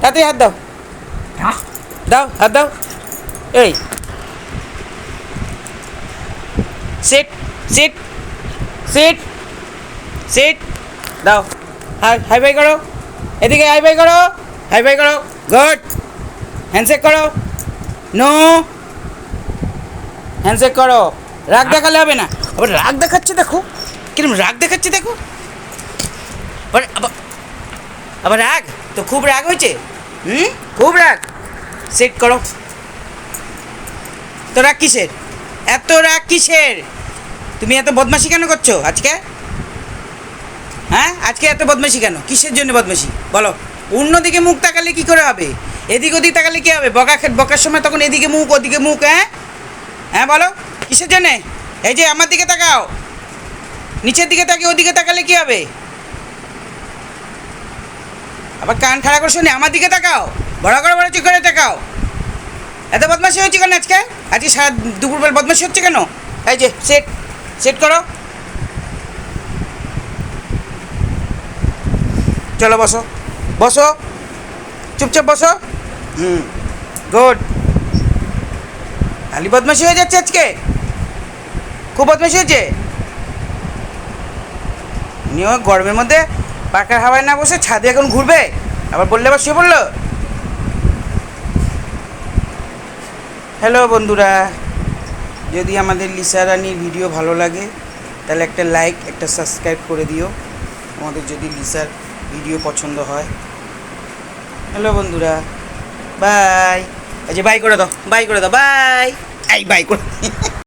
তাড়াতাড়ি হাত দাও, দাও হাত দাও। এই সিট সিট সিট সিট দাও। হাই হাই বাই করো, এদিকে হাই বাই করো, হাই বাই করো, গুড। হ্যান্ডশেক করো, নো হ্যান্ডশেক করো। রাগ দেখালে হবে না, আবার রাগ দেখাচ্ছে দেখো, কিরম রাগ দেখাচ্ছে দেখো। আবার আবার আবার রাগ, তো খুব রাগ হয়েছে, খুব রাগ। সেট করো। তো রাগ কিসের, এত রাগ কিসের? তুমি এত বদমাশি কেন করছো আজকে? হ্যাঁ আজকে এত বদমাশি কেন, কিসের জন্য বদমাশি বলো? অন্যদিকে মুখ তাকালে কি করে হবে? এদিক ওদিক তাকালে কি হবে? বকার সময় তখন এদিকে মুখ ওদিকে মুখ, হ্যাঁ হ্যাঁ বলো কিসের জন্যে? এই যে আমার দিকে তাকাও, নিচের দিকে তাকিয়ে ওদিকে তাকালে কি হবে? আবার কান খাড়া করে শুনে আমার দিকে তাকাও, বড় করে বড় চোখ করে তাকাও। এত বদমাশি হচ্ছে কেন আজকে? আজকে সারা দুপুরবেলা বদমাশি হচ্ছে কেন? এই যে সেট সেট করো, চলো বসো বসো, চুপচাপ বসো। গুড। খালি বদমাশি হয়ে যাচ্ছে আজকে, খুব বদমাশি হয়েছে। নিয়ে গরমের মধ্যে পাখার হাওয়ায় না বসে ছাদে এখন ঘুরবে, আবার বললে আবার শুয়ে পড়লো। হ্যালো বন্ধুরা, যদি আমাদের লিসা রানীর ভিডিও ভালো লাগে তাহলে একটা লাইক একটা সাবস্ক্রাইব করে দিও, আমাদের যদি লিসার ভিডিও পছন্দ হয়। হ্যালো বন্ধুরা, বাই। এই যে বাই করে দাও, বাই করে দাও, বাই। এই বাই করে